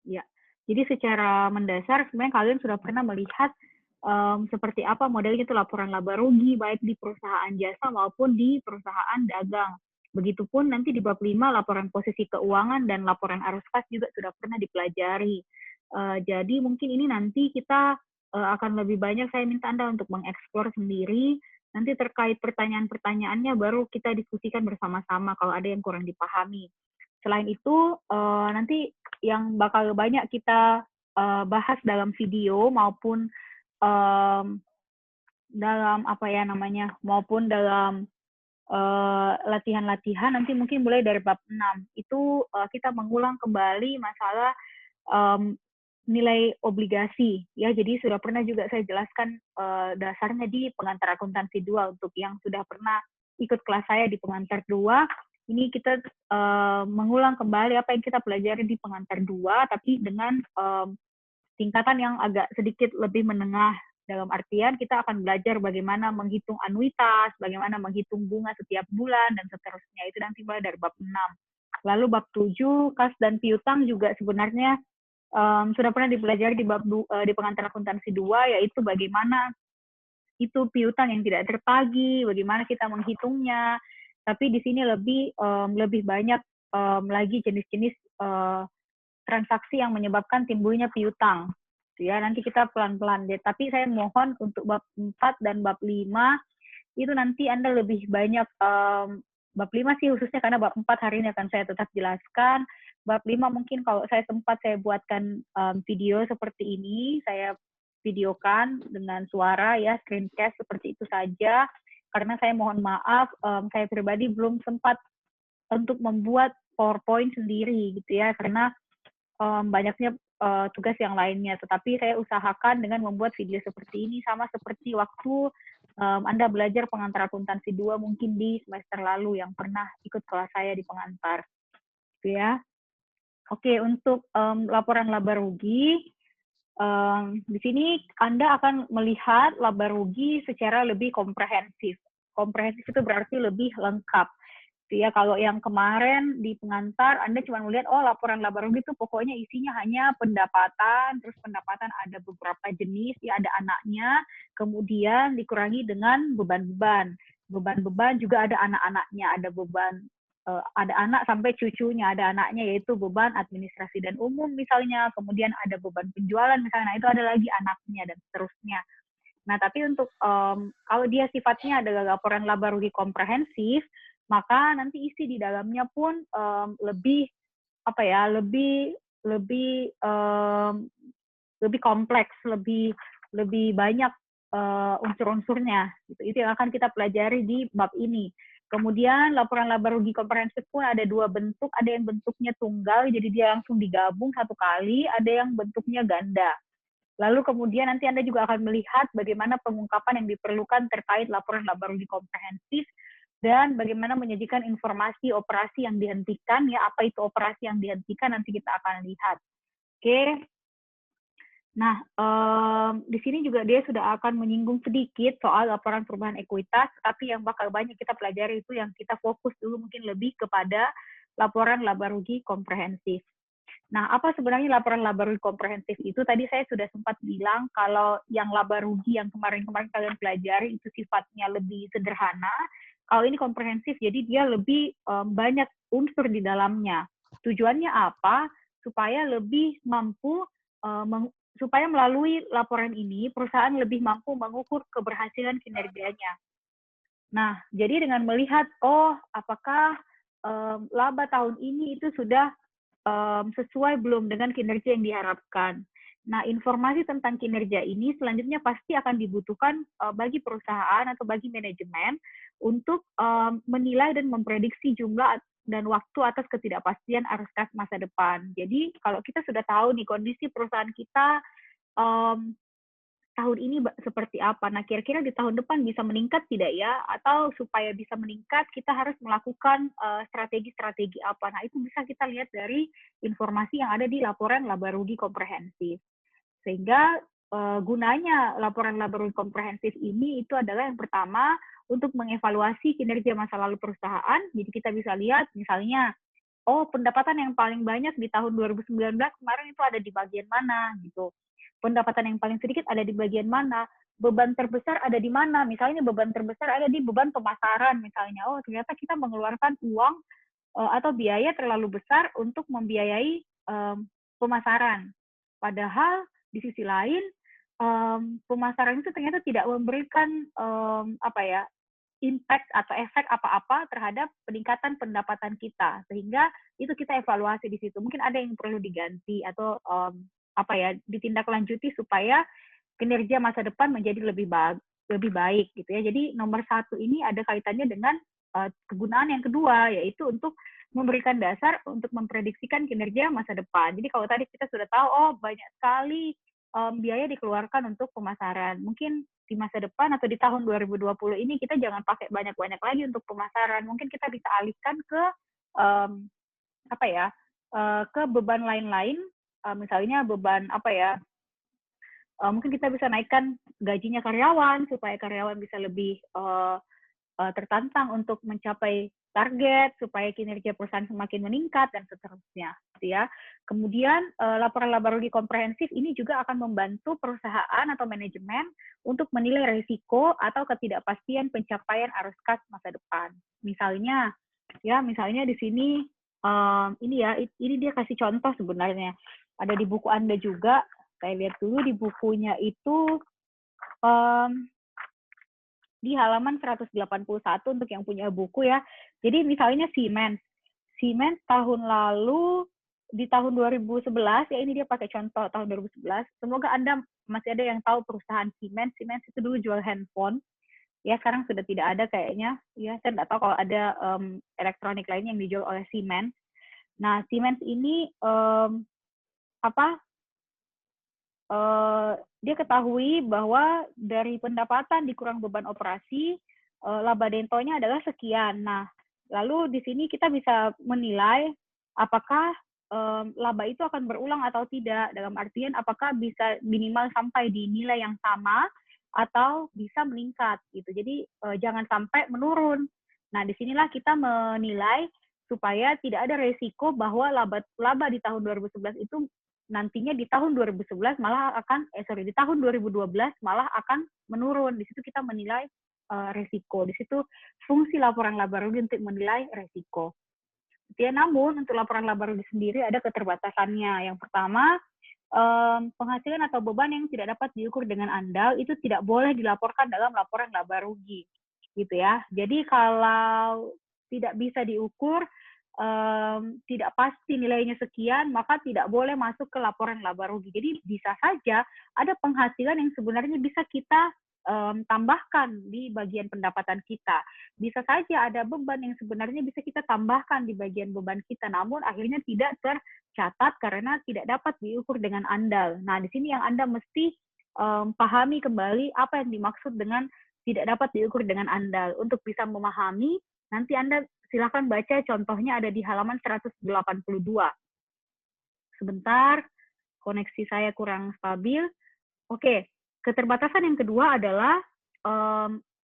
Ya, jadi secara mendasar sebenarnya kalian sudah pernah melihat seperti apa modelnya itu laporan laba rugi baik di perusahaan jasa maupun di perusahaan dagang. Begitupun nanti di bab 5 laporan posisi keuangan dan laporan arus kas juga sudah pernah dipelajari. Jadi mungkin ini nanti kita akan lebih banyak saya minta Anda untuk mengeksplor sendiri. Nanti terkait pertanyaan-pertanyaannya baru kita diskusikan bersama-sama kalau ada yang kurang dipahami. Selain itu, nanti yang bakal banyak kita bahas dalam video maupun dalam apa ya namanya, maupun dalam latihan-latihan nanti mungkin mulai dari bab 6. Itu kita mengulang kembali masalah nilai obligasi ya. Jadi sudah pernah juga saya jelaskan dasarnya di pengantar akuntansi 2 untuk yang sudah pernah ikut kelas saya di pengantar 2. Ini kita mengulang kembali apa yang kita pelajari di pengantar 2 tapi dengan tingkatan yang agak sedikit lebih menengah. Dalam artian kita akan belajar bagaimana menghitung anuitas, bagaimana menghitung bunga setiap bulan, dan seterusnya. Itu nanti mulai dari bab 6. Lalu bab 7, kas dan piutang juga sebenarnya sudah pernah dipelajari di pengantar akuntansi 2, yaitu bagaimana itu piutang yang tidak tertagih, bagaimana kita menghitungnya. Tapi di sini lebih banyak lagi jenis-jenis transaksi yang menyebabkan timbulnya piutang. Ya, nanti kita pelan-pelan deh. Tapi saya mohon untuk bab 4 dan bab 5 itu nanti Anda lebih banyak bab 5 sih khususnya karena bab 4 hari ini akan saya tetap jelaskan. Bab 5 mungkin kalau saya sempat saya buatkan video seperti ini, saya videokan dengan suara ya, screencast seperti itu saja. Karena saya mohon maaf, saya pribadi belum sempat untuk membuat PowerPoint sendiri gitu ya, karena banyaknya tugas yang lainnya. Tetapi saya usahakan dengan membuat video seperti ini, sama seperti waktu Anda belajar pengantar akuntansi 2 mungkin di semester lalu yang pernah ikut kelas saya di pengantar. Gitu ya. Oke, untuk laporan laba rugi, di sini Anda akan melihat laba rugi secara lebih komprehensif. Komprehensif itu berarti lebih lengkap. Ya, kalau yang kemarin di pengantar Anda cuma melihat laporan laba rugi itu pokoknya isinya hanya pendapatan, terus pendapatan ada beberapa jenis, ya ada anaknya, kemudian dikurangi dengan beban-beban. Beban-beban juga ada anak-anaknya, ada beban ada anak sampai cucunya, ada anaknya yaitu beban administrasi dan umum misalnya, kemudian ada beban penjualan misalnya, nah itu ada lagi anaknya dan seterusnya. Nah, tapi untuk kalau dia sifatnya adalah laporan laba rugi komprehensif, maka nanti isi di dalamnya pun lebih apa ya, lebih kompleks, lebih banyak unsur-unsurnya. Itu yang akan kita pelajari di bab ini. Kemudian laporan laba rugi komprehensif pun ada 2 bentuk, ada yang bentuknya tunggal, jadi dia langsung digabung satu kali, ada yang bentuknya ganda. Lalu kemudian nanti Anda juga akan melihat bagaimana pengungkapan yang diperlukan terkait laporan laba rugi komprehensif dan bagaimana menyajikan informasi operasi yang dihentikan, ya apa itu operasi yang dihentikan nanti kita akan lihat. Oke. Nah, di sini juga dia sudah akan menyinggung sedikit soal laporan perubahan ekuitas, tapi yang bakal banyak kita pelajari itu yang kita fokus dulu mungkin lebih kepada laporan laba rugi komprehensif. Nah, apa sebenarnya laporan laba rugi komprehensif itu? Tadi saya sudah sempat bilang kalau yang laba rugi yang kemarin-kemarin kalian pelajari itu sifatnya lebih sederhana. Kalau ini komprehensif, jadi dia lebih banyak unsur di dalamnya. Tujuannya apa? Supaya lebih mampu supaya melalui laporan ini perusahaan lebih mampu mengukur keberhasilan kinerjanya. Nah, jadi dengan melihat apakah laba tahun ini itu sudah sesuai belum dengan kinerja yang diharapkan. Nah, informasi tentang kinerja ini selanjutnya pasti akan dibutuhkan bagi perusahaan atau bagi manajemen untuk menilai dan memprediksi jumlah dan waktu atas ketidakpastian arus kas masa depan. Jadi, kalau kita sudah tahu nih kondisi perusahaan kita tahun ini seperti apa. Nah, kira-kira di tahun depan bisa meningkat tidak ya? Atau supaya bisa meningkat, kita harus melakukan strategi-strategi apa. Nah, itu bisa kita lihat dari informasi yang ada di laporan laba rugi komprehensif. Sehingga gunanya laporan laba rugi komprehensif ini itu adalah yang pertama, untuk mengevaluasi kinerja masa lalu perusahaan. Jadi kita bisa lihat misalnya oh pendapatan yang paling banyak di tahun 2019 kemarin itu ada di bagian mana gitu. Pendapatan yang paling sedikit ada di bagian mana, beban terbesar ada di mana. Misalnya beban terbesar ada di beban pemasaran misalnya. Oh ternyata kita mengeluarkan uang atau biaya terlalu besar untuk membiayai pemasaran. Padahal di sisi lain pemasaran itu ternyata tidak memberikan apa ya impact atau efek apa-apa terhadap peningkatan pendapatan kita, sehingga itu kita evaluasi di situ. Mungkin ada yang perlu diganti atau apa ya ditindaklanjuti supaya kinerja masa depan menjadi lebih baik gitu ya. Jadi nomor 1 ini ada kaitannya dengan kegunaan yang kedua, yaitu untuk memberikan dasar untuk memprediksikan kinerja masa depan. Jadi kalau tadi kita sudah tahu, oh banyak sekali biaya dikeluarkan untuk pemasaran. Mungkin di masa depan atau di tahun 2020 ini kita jangan pakai banyak-banyak lagi untuk pemasaran. Mungkin kita bisa alihkan ke apa ya? Ke beban lain-lain, misalnya beban apa ya? Mungkin kita bisa naikkan gajinya karyawan supaya karyawan bisa lebih tertantang untuk mencapai target supaya kinerja perusahaan semakin meningkat dan seterusnya, gitu ya. Kemudian laporan-laporan rugi komprehensif ini juga akan membantu perusahaan atau manajemen untuk menilai risiko atau ketidakpastian pencapaian arus kas masa depan. Misalnya, misalnya di sini ini dia kasih contoh sebenarnya. Ada di buku Anda juga. Saya lihat dulu di bukunya itu. Di halaman 181 untuk yang punya buku ya. Jadi misalnya Siemens tahun lalu di tahun 2011 ya, ini dia pakai contoh tahun 2011. Semoga Anda masih ada yang tahu perusahaan Siemens. Siemens itu dulu jual handphone. Ya sekarang sudah tidak ada kayaknya. Ya saya tidak tahu kalau ada elektronik lainnya yang dijual oleh Siemens. Nah Siemens ini dia ketahui bahwa dari pendapatan dikurang beban operasi, laba dentonya adalah sekian. Nah, lalu di sini kita bisa menilai apakah laba itu akan berulang atau tidak. Dalam artian apakah bisa minimal sampai di nilai yang sama atau bisa meningkat gitu. Jadi jangan sampai menurun. Nah, disinilah kita menilai supaya tidak ada resiko bahwa laba di tahun 2011 itu nantinya di tahun 2011 malah akan di tahun 2012 malah akan menurun. Di situ kita menilai resiko. Di situ fungsi laporan laba rugi untuk menilai resiko. Ya, namun untuk laporan laba rugi sendiri ada keterbatasannya. Yang pertama, penghasilan atau beban yang tidak dapat diukur dengan andal itu tidak boleh dilaporkan dalam laporan laba rugi, gitu ya. Jadi kalau tidak bisa diukur, tidak pasti nilainya sekian, maka tidak boleh masuk ke laporan laba rugi. Jadi bisa saja ada penghasilan yang sebenarnya bisa kita tambahkan di bagian pendapatan kita. Bisa saja ada beban yang sebenarnya bisa kita tambahkan di bagian beban kita, namun akhirnya tidak tercatat karena tidak dapat diukur dengan andal. Nah, di sini yang Anda mesti pahami kembali apa yang dimaksud dengan tidak dapat diukur dengan andal. Untuk bisa memahami, nanti Anda silakan baca contohnya ada di halaman 182. Sebentar, koneksi saya kurang stabil. Oke, keterbatasan yang kedua adalah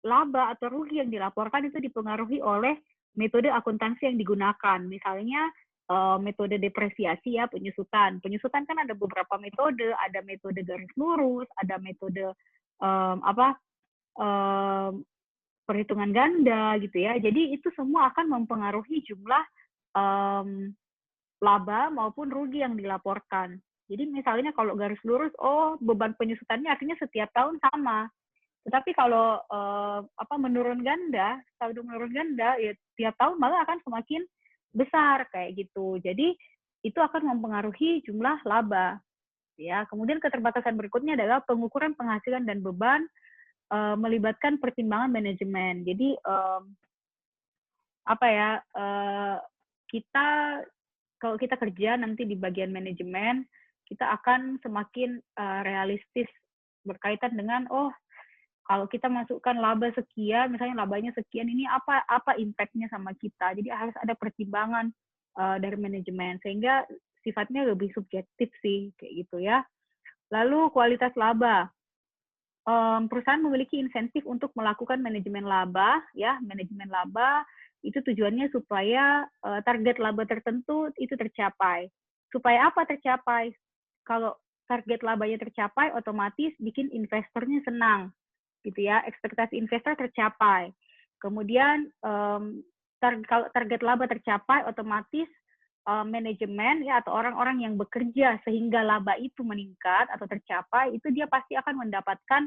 laba atau rugi yang dilaporkan itu dipengaruhi oleh metode akuntansi yang digunakan. Misalnya metode depresiasi ya, penyusutan. Penyusutan kan ada beberapa metode, ada metode garis lurus, ada metode perhitungan ganda gitu ya. Jadi itu semua akan mempengaruhi jumlah laba maupun rugi yang dilaporkan. Jadi misalnya kalau garis lurus, beban penyusutannya artinya setiap tahun sama. Tetapi kalau menurun ganda, saldo menurun ganda, ya tiap tahun malah akan semakin besar kayak gitu. Jadi itu akan mempengaruhi jumlah laba. Ya, kemudian keterbatasan berikutnya adalah pengukuran penghasilan dan beban melibatkan pertimbangan manajemen. Jadi kita kalau kita kerja nanti di bagian manajemen, kita akan semakin realistis berkaitan dengan kalau kita masukkan laba sekian, misalnya labanya sekian, ini apa impact-nya sama kita. Jadi harus ada pertimbangan dari manajemen sehingga sifatnya lebih subjektif sih kayak gitu ya. Lalu kualitas laba. Perusahaan memiliki insentif untuk melakukan manajemen laba, ya, manajemen laba Itu tujuannya supaya target laba tertentu itu tercapai. Supaya apa tercapai? Kalau target labanya tercapai, otomatis bikin investornya senang, gitu ya. Ekspektasi investor tercapai. Kemudian kalau target laba tercapai, otomatis manajemen ya atau orang-orang yang bekerja sehingga laba itu meningkat atau tercapai, itu dia pasti akan mendapatkan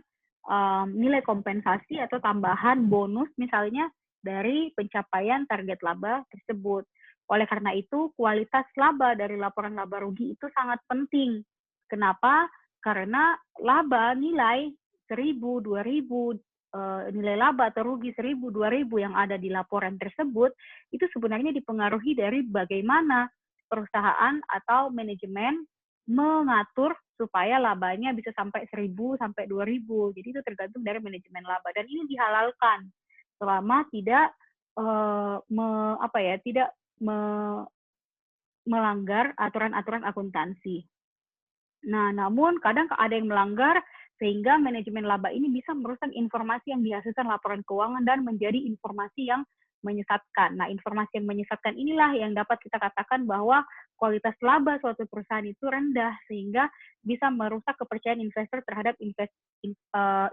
nilai kompensasi atau tambahan bonus misalnya dari pencapaian target laba tersebut. Oleh karena itu, kualitas laba dari laporan laba rugi itu sangat penting. Kenapa? Karena laba nilai 1.000, 2.000, nilai laba atau rugi 1.000, 2.000 yang ada di laporan tersebut, itu sebenarnya dipengaruhi dari bagaimana perusahaan atau manajemen mengatur supaya labanya bisa sampai 1.000 sampai 2.000. Jadi itu tergantung dari manajemen laba, dan ini dihalalkan selama tidak tidak melanggar aturan-aturan akuntansi. Nah, namun kadang ada yang melanggar sehingga manajemen laba ini bisa merusak informasi yang dihasilkan laporan keuangan dan menjadi informasi yang menyesatkan. Nah, informasi yang menyesatkan inilah yang dapat kita katakan bahwa kualitas laba suatu perusahaan itu rendah sehingga bisa merusak kepercayaan investor terhadap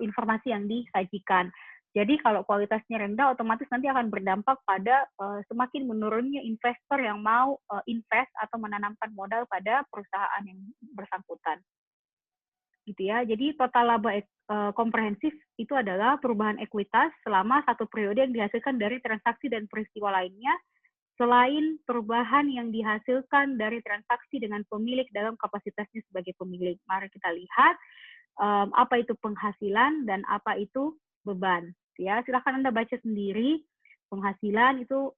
informasi yang disajikan. Jadi kalau kualitasnya rendah, otomatis nanti akan berdampak pada semakin menurunnya investor yang mau invest atau menanamkan modal pada perusahaan yang bersangkutan. Gitu ya. Jadi total laba komprehensif itu adalah perubahan ekuitas selama satu periode yang dihasilkan dari transaksi dan peristiwa lainnya, selain perubahan yang dihasilkan dari transaksi dengan pemilik dalam kapasitasnya sebagai pemilik. Mari kita lihat apa itu penghasilan dan apa itu beban. Ya, silakan Anda baca sendiri. Penghasilan itu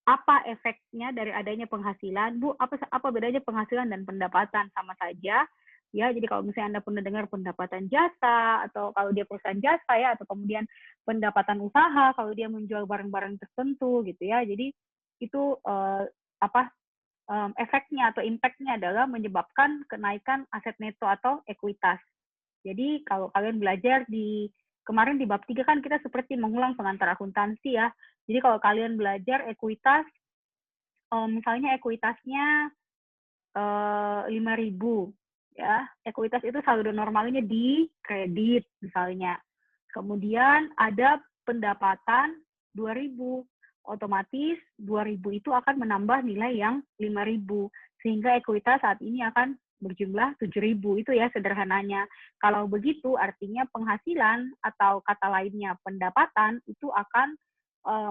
apa efeknya dari adanya penghasilan? Bu, apa bedanya penghasilan dan pendapatan? Sama saja. Ya, jadi kalau misalnya Anda pernah dengar pendapatan jasa, atau kalau dia perusahaan jasa ya, atau kemudian pendapatan usaha kalau dia menjual barang-barang tertentu gitu ya. Jadi itu efeknya atau impact-nya adalah menyebabkan kenaikan aset neto atau ekuitas. Jadi kalau kalian belajar kemarin di bab 3 kan kita seperti mengulang pengantar akuntansi ya. Jadi kalau kalian belajar ekuitas, misalnya ekuitasnya 5.000 ya. Ekuitas itu saldo normalnya di kredit misalnya. Kemudian ada pendapatan 2.000. Otomatis 2.000 itu akan menambah nilai yang 5.000 sehingga ekuitas saat ini akan berjumlah 7.000. Itu ya sederhananya. Kalau begitu artinya penghasilan atau kata lainnya pendapatan itu akan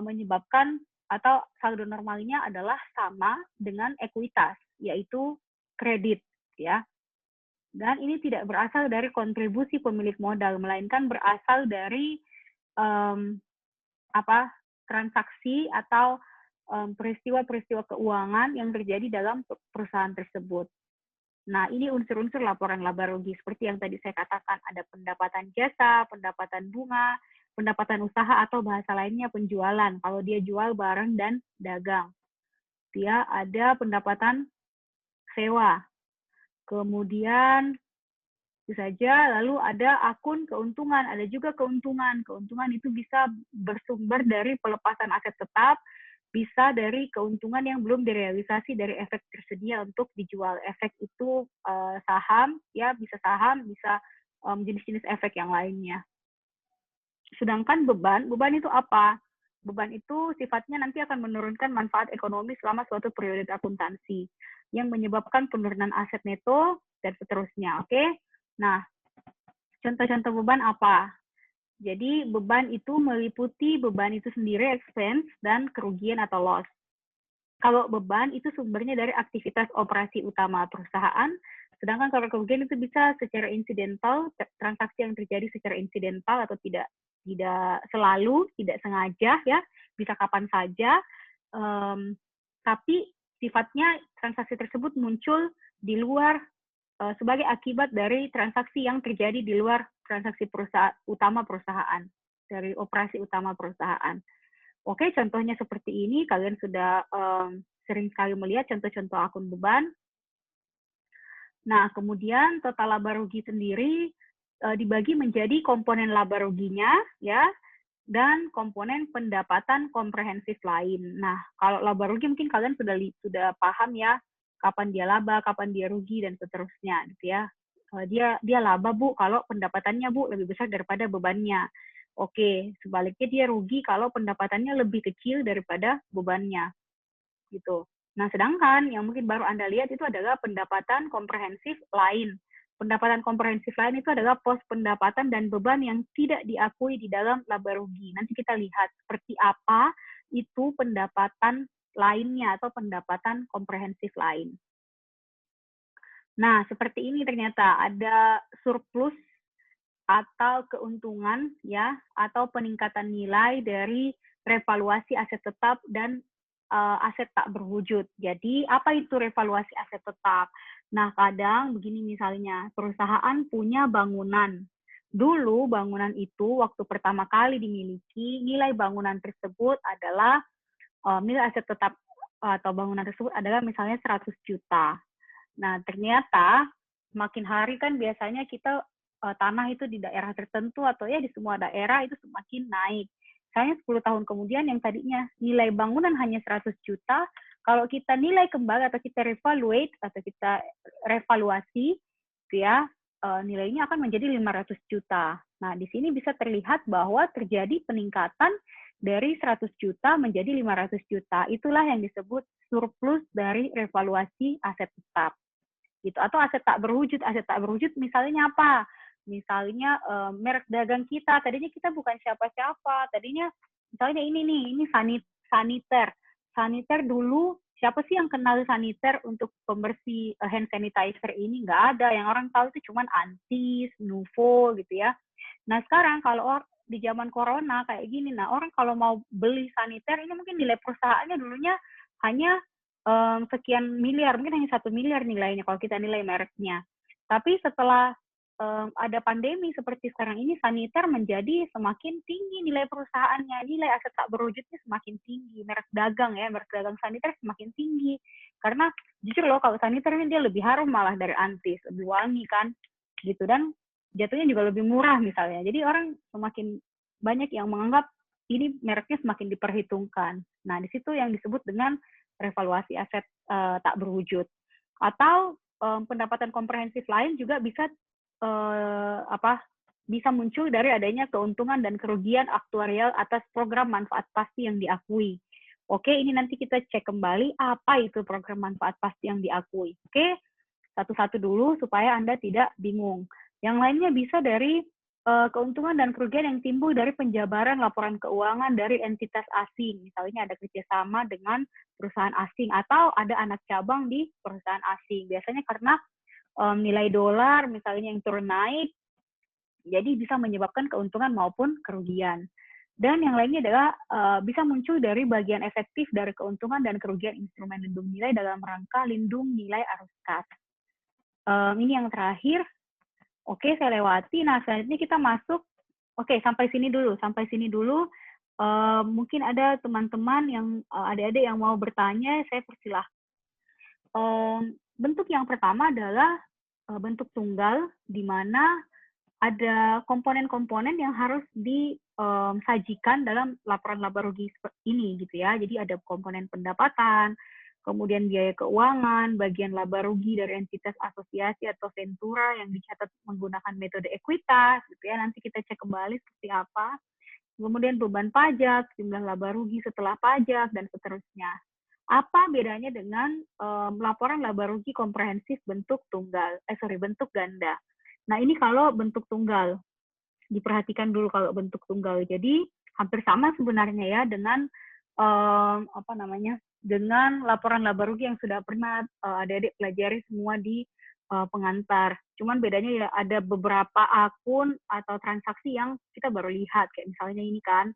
menyebabkan atau saldo normalnya adalah sama dengan ekuitas, yaitu kredit ya. Dan ini tidak berasal dari kontribusi pemilik modal, melainkan berasal dari transaksi atau peristiwa-peristiwa keuangan yang terjadi dalam perusahaan tersebut. Nah, ini unsur-unsur laporan laba rugi. Seperti yang tadi saya katakan, ada pendapatan jasa, pendapatan bunga, pendapatan usaha, atau bahasa lainnya penjualan. Kalau dia jual barang dan dagang. Dia ada pendapatan sewa. Kemudian, itu saja, lalu ada akun keuntungan. Ada juga keuntungan. Keuntungan itu bisa bersumber dari pelepasan aset tetap, bisa dari keuntungan yang belum direalisasi dari efek tersedia untuk dijual. Efek itu saham, ya bisa saham, bisa jenis-jenis efek yang lainnya. Sedangkan beban itu apa? Beban itu sifatnya nanti akan menurunkan manfaat ekonomi selama suatu periode akuntansi yang menyebabkan penurunan aset neto dan seterusnya. Oke? Nah, contoh-contoh beban apa? Jadi beban itu meliputi beban itu sendiri, expense, dan kerugian atau loss. Kalau beban itu sumbernya dari aktivitas operasi utama perusahaan, sedangkan kalau kerugian itu bisa secara insidental, transaksi yang terjadi secara insidental atau tidak selalu, tidak sengaja ya, bisa kapan saja, tapi sifatnya transaksi tersebut muncul di luar sebagai akibat dari transaksi yang terjadi di luar transaksi utama perusahaan, dari operasi utama perusahaan. Oke, contohnya seperti ini, kalian sudah sering sekali melihat contoh-contoh akun beban. Nah, kemudian total laba rugi sendiri dibagi menjadi komponen laba ruginya, ya. dan komponen pendapatan komprehensif lain. Nah, kalau laba rugi mungkin kalian sudah paham ya, kapan dia laba, kapan dia rugi dan seterusnya gitu ya. Dia laba Bu kalau pendapatannya Bu lebih besar daripada bebannya. Oke, sebaliknya dia rugi kalau pendapatannya lebih kecil daripada bebannya gitu. Nah, sedangkan yang mungkin baru Anda lihat itu adalah pendapatan komprehensif lain. Pendapatan komprehensif lain itu adalah pos pendapatan dan beban yang tidak diakui di dalam laba rugi. Nanti kita lihat seperti apa itu pendapatan lainnya atau pendapatan komprehensif lain. Nah, seperti ini ternyata ada surplus atau keuntungan ya atau peningkatan nilai dari revaluasi aset tetap dan aset tak berwujud. Jadi apa itu revaluasi aset tetap? Nah, kadang begini misalnya, perusahaan punya bangunan. Dulu bangunan itu waktu pertama kali dimiliki, nilai bangunan tersebut adalah nilai aset tetap atau bangunan tersebut adalah misalnya 100 juta. Nah, ternyata makin hari kan biasanya kita tanah itu di daerah tertentu atau ya di semua daerah itu semakin naik. Misalnya 10 tahun kemudian yang tadinya nilai bangunan hanya 100 juta, kalau kita nilai kembali atau kita revaluate atau kita revaluasi, ya nilainya akan menjadi 500 juta. Nah, di sini bisa terlihat bahwa terjadi peningkatan dari 100 juta menjadi 500 juta. Itulah yang disebut surplus dari revaluasi aset tetap gitu. Atau aset tak berwujud misalnya apa? Misalnya merek dagang kita, tadinya kita bukan siapa-siapa, tadinya misalnya ini nih, ini saniter. Saniter dulu siapa sih yang kenal saniter untuk pembersih hand sanitizer ini? Nggak ada, yang orang tahu itu cuman Antis, Nuvo gitu ya. Nah, sekarang kalau di zaman corona kayak gini, nah orang kalau mau beli saniter ini mungkin nilai perusahaannya dulunya hanya sekian miliar, mungkin hanya 1 miliar nilainya kalau kita nilai mereknya. Tapi setelah ada pandemi seperti sekarang ini, saniter menjadi semakin tinggi nilai perusahaannya, nilai aset tak berwujudnya semakin tinggi, merek dagang saniter semakin tinggi. Karena jujur loh, kalau saniter ini dia lebih harum malah dari Antis, lebih wangi kan, gitu. Dan jatuhnya juga lebih murah misalnya. Jadi orang semakin banyak yang menganggap ini mereknya semakin diperhitungkan. Nah, di situ yang disebut dengan revaluasi aset tak berwujud. Atau pendapatan komprehensif lain juga bisa bisa muncul dari adanya keuntungan dan kerugian aktuarial atas program manfaat pasti yang diakui. Oke, ini nanti kita cek kembali apa itu program manfaat pasti yang diakui. Oke, satu-satu dulu supaya Anda tidak bingung. Yang lainnya bisa dari keuntungan dan kerugian yang timbul dari penjabaran laporan keuangan dari entitas asing. Misalnya ada kerjasama dengan perusahaan asing atau ada anak cabang di perusahaan asing. Biasanya karena nilai dolar misalnya yang turun naik, jadi bisa menyebabkan keuntungan maupun kerugian. Dan yang lainnya adalah bisa muncul dari bagian efektif dari keuntungan dan kerugian instrumen lindung nilai dalam rangka lindung nilai arus kas. Ini yang terakhir. Oke, saya lewati. Nah, selanjutnya kita masuk. Oke, sampai sini dulu. Mungkin ada teman-teman yang adik-adik yang mau bertanya, saya persilahkan. Bentuk yang pertama adalah bentuk tunggal, di mana ada komponen-komponen yang harus disajikan dalam laporan laba rugi ini, gitu ya. Jadi ada komponen pendapatan, kemudian biaya keuangan, bagian laba rugi dari entitas asosiasi atau ventura yang dicatat menggunakan metode ekuitas, gitu ya. Nanti kita cek kembali seperti apa. Kemudian beban pajak, jumlah laba rugi setelah pajak, dan seterusnya. Apa bedanya dengan laporan laba rugi komprehensif bentuk ganda? Nah, ini kalau bentuk tunggal. Diperhatikan dulu kalau bentuk tunggal. Jadi hampir sama sebenarnya ya dengan dengan laporan laba rugi yang sudah pernah adik-adik pelajari semua di pengantar. Cuman bedanya ya ada beberapa akun atau transaksi yang kita baru lihat, kayak misalnya ini kan.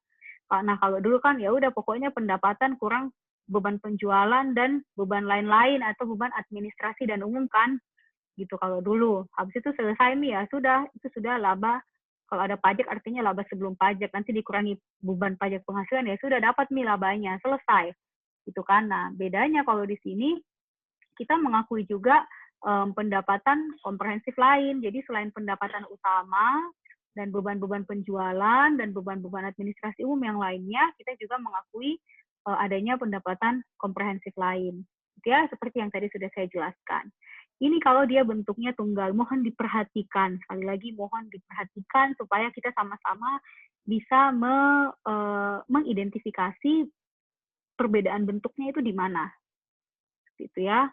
Nah, kalau dulu kan ya udah pokoknya pendapatan kurang beban penjualan dan beban lain-lain atau beban administrasi dan umum kan, gitu kalau dulu. Habis itu selesai nih ya sudah, itu sudah laba. Kalau ada pajak artinya laba sebelum pajak, nanti dikurangi beban pajak penghasilan ya sudah dapat nih labanya, selesai. Gitu kan. Nah, bedanya kalau di sini kita mengakui juga pendapatan komprehensif lain. Jadi selain pendapatan utama, dan beban-beban penjualan dan beban-beban administrasi umum yang lainnya, kita juga mengakui adanya pendapatan komprehensif lain. Ya, seperti yang tadi sudah saya jelaskan. Ini kalau dia bentuknya tunggal, mohon diperhatikan. Sekali lagi, mohon diperhatikan supaya kita sama-sama bisa mengidentifikasi perbedaan bentuknya itu di mana. Gitu ya.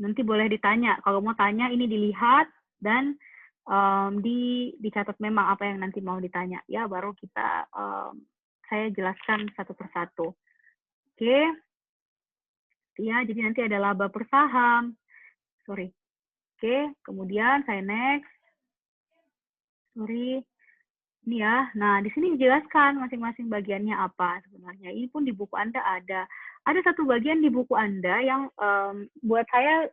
Nanti boleh ditanya. Kalau mau tanya, ini dilihat dan dicatat memang apa yang nanti mau ditanya. Ya, baru kita saya jelaskan satu persatu. Oke. Ya, jadi nanti ada laba per saham. Sorry. Oke, kemudian saya next. Sorry. Ini ya. Nah, di sini dijelaskan masing-masing bagiannya apa sebenarnya. Ini pun di buku Anda ada. Ada satu bagian di buku Anda yang buat saya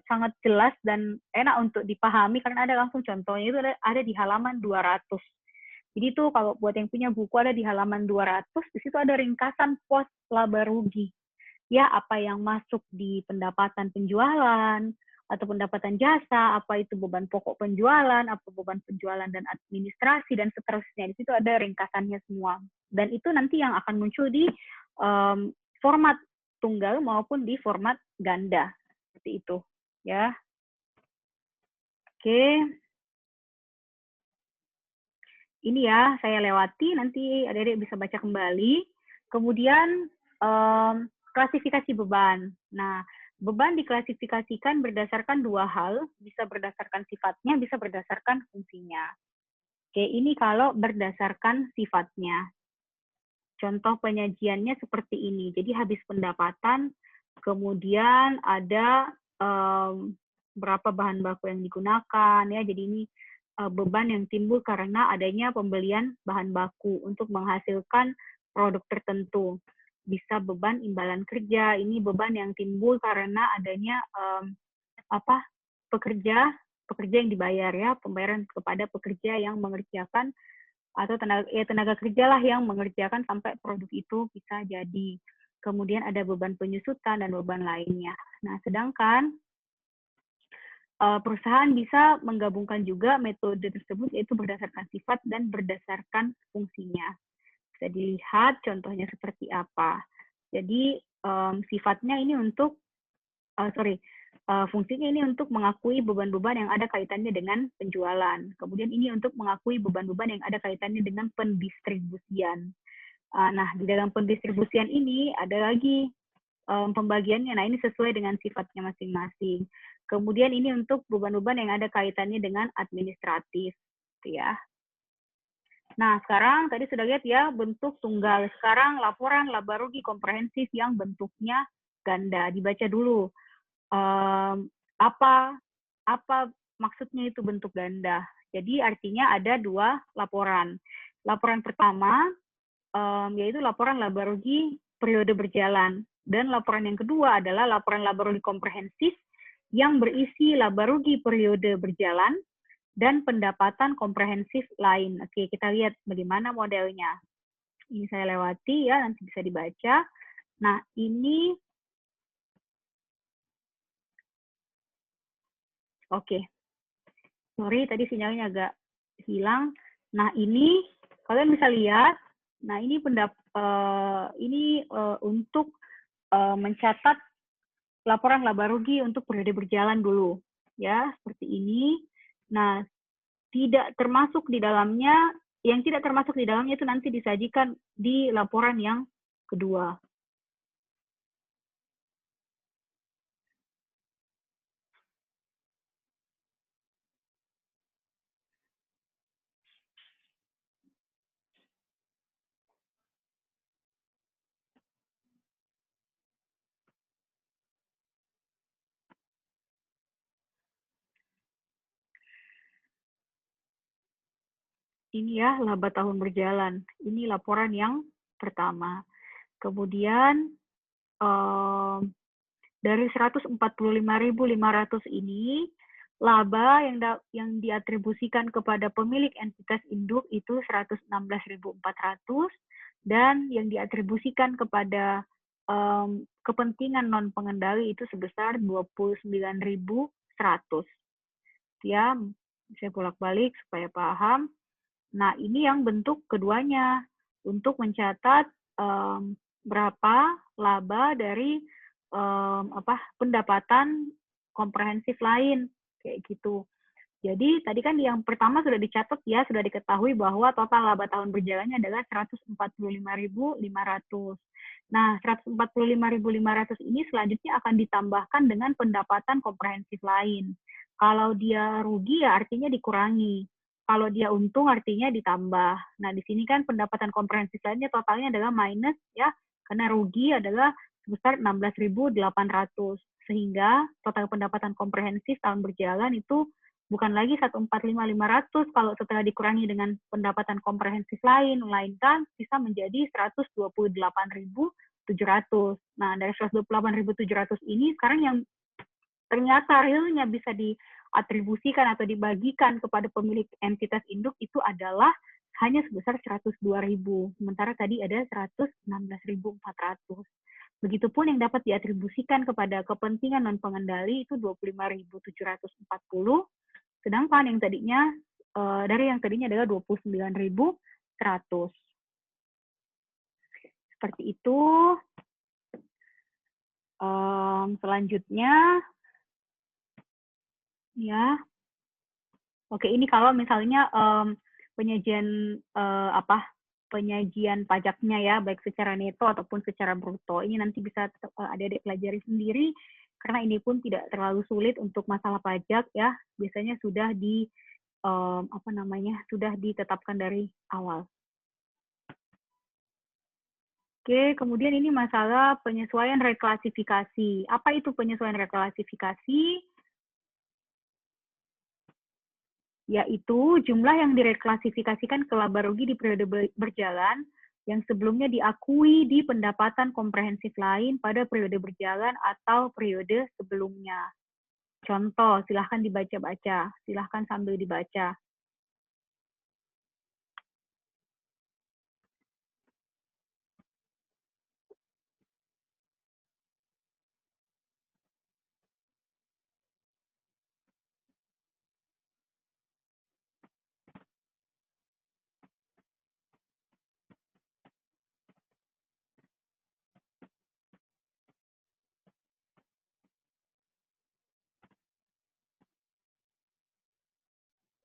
sangat jelas dan enak untuk dipahami karena ada langsung contohnya itu ada di halaman 200. Jadi itu kalau buat yang punya buku ada di halaman 200, di situ ada ringkasan pos laba rugi. Ya, apa yang masuk di pendapatan penjualan atau pendapatan jasa, apa itu beban pokok penjualan, apa beban penjualan dan administrasi dan seterusnya. Di situ ada ringkasannya semua. Dan itu nanti yang akan muncul di format tunggal maupun di format ganda. Seperti itu, ya. Oke. Ini ya, saya lewati, nanti adik-adik bisa baca kembali. Kemudian, klasifikasi beban. Nah, beban diklasifikasikan berdasarkan dua hal, bisa berdasarkan sifatnya, bisa berdasarkan fungsinya. Oke, ini kalau berdasarkan sifatnya. Contoh penyajiannya seperti ini. Jadi habis pendapatan, kemudian ada berapa bahan baku yang digunakan, ya. Jadi ini beban yang timbul karena adanya pembelian bahan baku untuk menghasilkan produk tertentu. Bisa beban imbalan kerja, ini beban yang timbul karena adanya pekerja yang dibayar, ya, pembayaran kepada pekerja yang mengerjakan atau tenaga kerja lah yang mengerjakan sampai produk itu bisa jadi. Kemudian ada beban penyusutan dan beban lainnya. Nah, sedangkan perusahaan bisa menggabungkan juga metode tersebut, yaitu berdasarkan sifat dan berdasarkan fungsinya. Bisa dilihat contohnya seperti apa. Jadi sifatnya ini untuk, fungsinya ini untuk mengakui beban-beban yang ada kaitannya dengan penjualan. Kemudian ini untuk mengakui beban-beban yang ada kaitannya dengan pendistribusian. Nah, di dalam pendistribusian ini ada lagi pembagiannya. Nah, ini sesuai dengan sifatnya masing-masing. Kemudian ini untuk beban-beban yang ada kaitannya dengan administratif, gitu ya. Nah, sekarang tadi sudah lihat ya bentuk tunggal. Sekarang laporan laba rugi komprehensif yang bentuknya ganda. Dibaca dulu. Apa maksudnya itu bentuk ganda? Jadi artinya ada dua laporan. Laporan pertama yaitu laporan laba rugi periode berjalan, dan laporan yang kedua adalah laporan laba rugi komprehensif yang berisi laba rugi periode berjalan dan pendapatan komprehensif lain. Oke, kita lihat bagaimana modelnya. Ini saya lewati ya, nanti bisa dibaca. Nah, ini oke. Sorry, tadi sinyalnya agak hilang. Nah, ini kalian bisa lihat. Nah, ini untuk mencatat laporan laba rugi untuk periode berjalan dulu, ya, seperti ini. Nah, tidak termasuk di dalamnya, yang tidak termasuk di dalamnya itu nanti disajikan di laporan yang kedua. Ini ya, laba tahun berjalan. Ini laporan yang pertama. Kemudian dari 145.500 ini, laba yang diatribusikan kepada pemilik entitas induk itu 116.400, dan yang diatribusikan kepada kepentingan non pengendali itu sebesar 29.100. ya. Saya bolak-balik supaya paham. Nah, ini yang bentuk keduanya untuk mencatat berapa laba dari pendapatan komprehensif lain kayak gitu. Jadi tadi kan yang pertama sudah dicatat ya, sudah diketahui bahwa total laba tahun berjalannya adalah 145.500. Nah, 145.500 ini selanjutnya akan ditambahkan dengan pendapatan komprehensif lain. Kalau dia rugi ya artinya dikurangi. Kalau dia untung artinya ditambah. Nah, di sini kan pendapatan komprehensif lainnya totalnya adalah minus ya, karena rugi adalah sebesar 16.800. Sehingga total pendapatan komprehensif tahun berjalan itu bukan lagi 145.500 kalau setelah dikurangi dengan pendapatan komprehensif lain, melainkan bisa menjadi 128.700. Nah, dari 128.700 ini sekarang yang ternyata realnya bisa diatribusikan atau dibagikan kepada pemilik entitas induk itu adalah hanya sebesar 102.000. Sementara tadi ada 116.400. Begitupun yang dapat diatribusikan kepada kepentingan non pengendali itu 25.740. Sedangkan yang tadinya dari yang tadinya adalah 29.100. Seperti itu. Selanjutnya, ya, oke ini kalau misalnya penyajian penyajian pajaknya ya, baik secara neto ataupun secara bruto. Ini nanti bisa adik-adik pelajari sendiri, karena ini pun tidak terlalu sulit untuk masalah pajak ya. Biasanya sudah sudah ditetapkan dari awal. Oke, kemudian ini masalah penyesuaian reklasifikasi. Apa itu penyesuaian reklasifikasi? Yaitu jumlah yang direklasifikasikan ke laba rugi di periode berjalan yang sebelumnya diakui di pendapatan komprehensif lain pada periode berjalan atau periode sebelumnya. Contoh, silahkan dibaca-baca, silahkan sambil dibaca.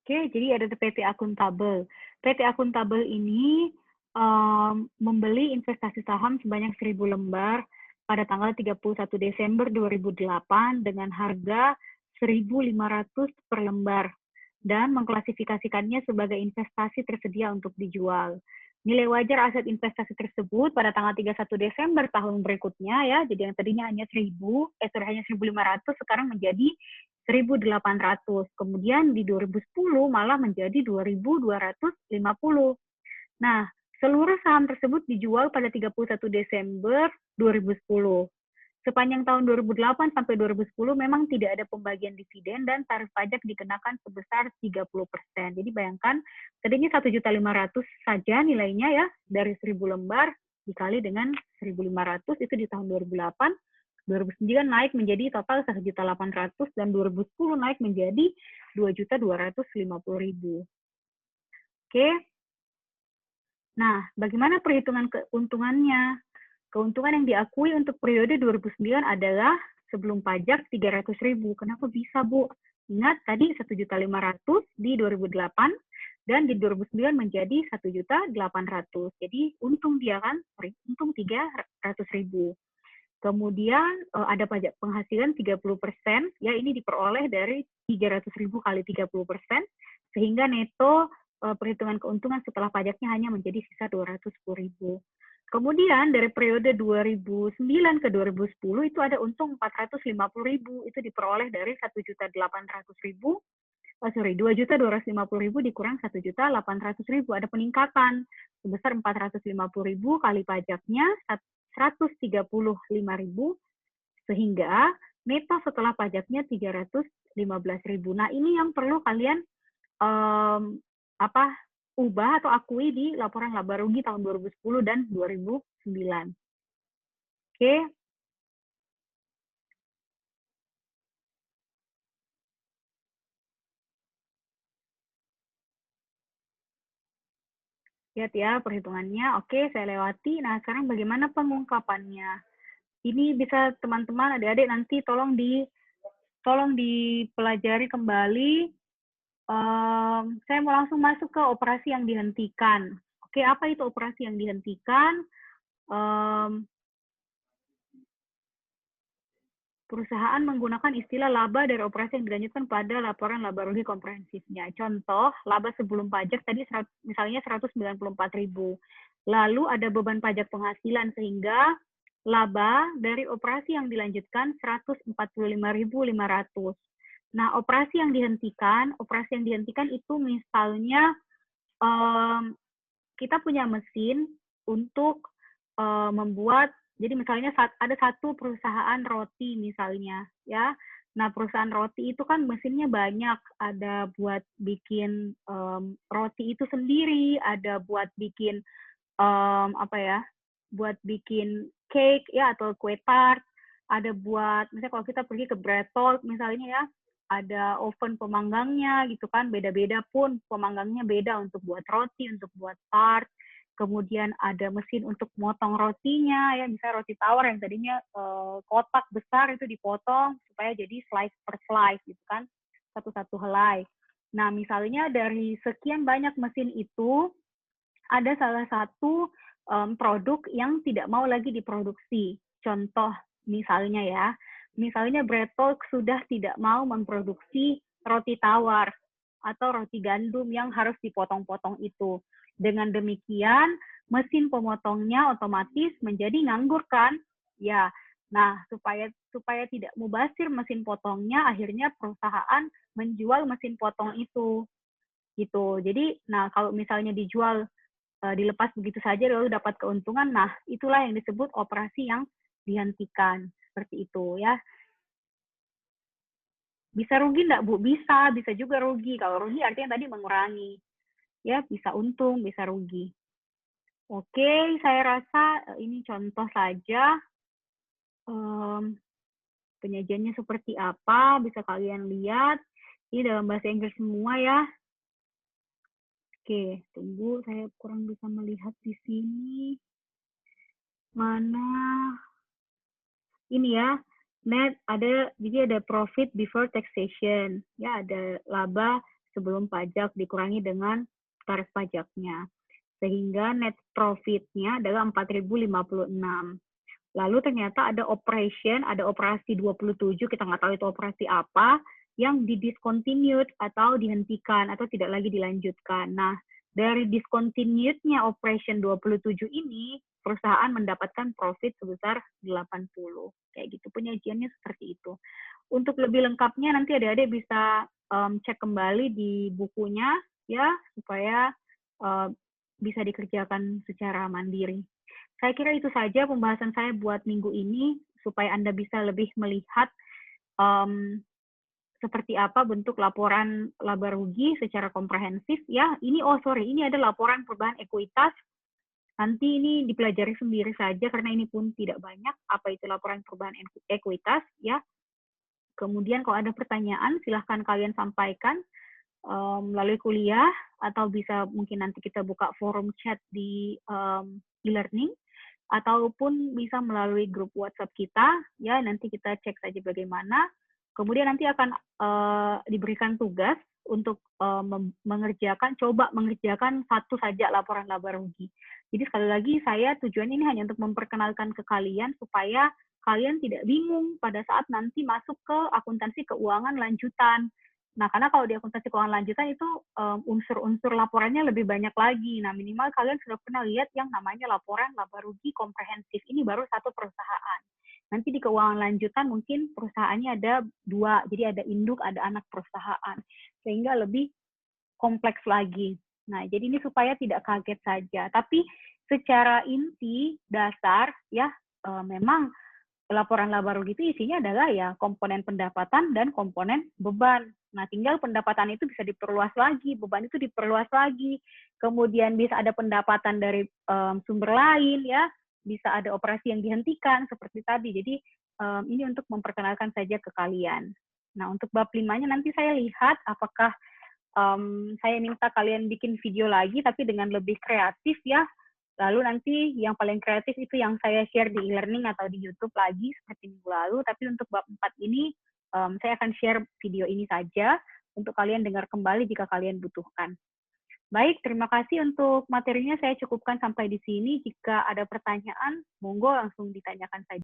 Oke, jadi ada PT akuntabel. PT akuntabel ini membeli investasi saham sebanyak 1.000 lembar pada tanggal 31 Desember 2008 dengan harga 1.500 per lembar dan mengklasifikasikannya sebagai investasi tersedia untuk dijual. Nilai wajar aset investasi tersebut pada tanggal 31 Desember tahun berikutnya ya, jadi yang tadinya hanya 1.500 sekarang menjadi 1.800. Kemudian di 2010 malah menjadi 2.250. Nah, seluruh saham tersebut dijual pada 31 Desember 2010. Sepanjang tahun 2008 sampai 2010 memang tidak ada pembagian dividen dan tarif pajak dikenakan sebesar 30%. Jadi bayangkan, tadinya 1.500.000 saja nilainya ya, dari 1.000 lembar dikali dengan 1.500 itu di tahun 2008. 2009 naik menjadi total 1.800.000 dan 2010 naik menjadi 2.250.000. Oke. Nah, bagaimana perhitungan keuntungannya? Keuntungan yang diakui untuk periode 2009 adalah sebelum pajak 300.000. Kenapa bisa, Bu? Ingat tadi 1.500.000 di 2008 dan di 2009 menjadi 1.800.000. Jadi untung dia kan, untung 300.000. Kemudian ada pajak penghasilan 30%, ya ini diperoleh dari 300.000 kali 30%, sehingga neto perhitungan keuntungan setelah pajaknya hanya menjadi sisa 210.000. Kemudian dari periode 2009 ke 2010 itu ada untung 450.000, itu diperoleh dari 1.800.000, 2.250.000 dikurang 1.800.000, ada peningkatan sebesar 450.000 kali pajaknya 135.000, sehingga neto setelah pajaknya 315.000. Nah, ini yang perlu kalian ubah atau akui di laporan laba rugi tahun 2010 dan 2009. Oke. Lihat ya perhitungannya. Oke, saya lewati. Nah, sekarang bagaimana pengungkapannya? Ini bisa teman-teman, adik-adik nanti tolong dipelajari kembali. Saya mau langsung masuk ke operasi yang dihentikan. Oke, apa itu operasi yang dihentikan? Perusahaan menggunakan istilah laba dari operasi yang dilanjutkan pada laporan laba rugi komprehensifnya. Contoh, laba sebelum pajak tadi misalnya 194.000. Lalu ada beban pajak penghasilan sehingga laba dari operasi yang dilanjutkan 145.500. Nah, operasi yang dihentikan itu misalnya kita punya mesin untuk membuat, jadi misalnya ada satu perusahaan roti misalnya, ya. Nah, perusahaan roti itu kan mesinnya banyak, ada buat bikin roti itu sendiri, ada buat bikin apa ya, buat bikin cake ya atau kue tart, ada buat misalnya kalau kita pergi ke bread talk misalnya ya, ada oven pemanggangnya gitu kan, beda-beda pun pemanggangnya beda untuk buat roti, untuk buat tart. Kemudian ada mesin untuk motong rotinya ya, misalnya roti tawar yang tadinya kotak besar itu dipotong supaya jadi slice per slice gitu kan, satu-satu helai. Nah, misalnya dari sekian banyak mesin itu ada salah satu produk yang tidak mau lagi diproduksi. Contoh misalnya ya, misalnya Bread Talk sudah tidak mau memproduksi roti tawar atau roti gandum yang harus dipotong-potong itu. Dengan demikian, mesin pemotongnya otomatis menjadi nganggur kan? Ya. Nah, supaya tidak mubazir mesin potongnya, akhirnya perusahaan menjual mesin potong itu. Gitu. Jadi, nah kalau misalnya dijual dilepas begitu saja lalu dapat keuntungan, nah itulah yang disebut operasi yang dihentikan. Seperti itu ya. Bisa rugi enggak, Bu? Bisa juga rugi. Kalau rugi artinya tadi mengurangi. Ya, bisa untung, bisa rugi. Oke, saya rasa ini contoh saja. Penyajiannya seperti apa, bisa kalian lihat. Ini dalam bahasa Inggris semua ya. Oke, tunggu, saya kurang bisa melihat di sini. Mana? Ini ya, net jadi ada profit before taxation, ya ada laba sebelum pajak dikurangi dengan tarif pajaknya. Sehingga net profitnya adalah 4.056. Lalu ternyata ada operasi 27, kita nggak tahu itu operasi apa, yang didiscontinued atau dihentikan atau tidak lagi dilanjutkan. Nah, dari discontinued-nya operation 27 ini, perusahaan mendapatkan profit sebesar 80. Kayak gitu, penyajiannya seperti itu. Untuk lebih lengkapnya nanti adik-adik bisa cek kembali di bukunya ya, supaya bisa dikerjakan secara mandiri. Saya kira itu saja pembahasan saya buat minggu ini, supaya Anda bisa lebih melihat seperti apa bentuk laporan laba rugi secara komprehensif. Ya, ini ini ada laporan perubahan ekuitas. Nanti ini dipelajari sendiri saja karena ini pun tidak banyak. Apa itu laporan perubahan ekuitas? Ya. Kemudian kalau ada pertanyaan, silahkan kalian sampaikan melalui kuliah atau bisa mungkin nanti kita buka forum chat di e-learning ataupun bisa melalui grup WhatsApp kita, ya nanti kita cek saja bagaimana. Kemudian nanti akan diberikan tugas untuk coba mengerjakan satu saja laporan laba rugi. Jadi sekali lagi saya tujuan ini hanya untuk memperkenalkan ke kalian supaya kalian tidak bingung pada saat nanti masuk ke akuntansi keuangan lanjutan. Nah, karena kalau di akuntansi keuangan lanjutan itu unsur-unsur laporannya lebih banyak lagi. Nah, minimal kalian sudah pernah lihat yang namanya laporan laba rugi komprehensif. Ini baru satu perusahaan. Nanti di keuangan lanjutan mungkin perusahaannya ada dua. Jadi ada induk, ada anak perusahaan. Sehingga lebih kompleks lagi. Nah, jadi ini supaya tidak kaget saja. Tapi secara inti, dasar, ya memang laporan laba rugi itu isinya adalah ya komponen pendapatan dan komponen beban. Nah, tinggal pendapatan itu bisa diperluas lagi, beban itu diperluas lagi. Kemudian bisa ada pendapatan dari sumber lain ya, bisa ada operasi yang dihentikan seperti tadi. Jadi ini untuk memperkenalkan saja ke kalian. Nah, untuk bab 5-nya nanti saya lihat apakah saya minta kalian bikin video lagi, tapi dengan lebih kreatif ya. Lalu nanti yang paling kreatif itu yang saya share di e-learning atau di YouTube lagi, seperti minggu lalu. Tapi untuk bab 4 ini, saya akan share video ini saja, untuk kalian dengar kembali jika kalian butuhkan. Baik, terima kasih untuk materinya saya cukupkan sampai di sini. Jika ada pertanyaan, monggo langsung ditanyakan saja.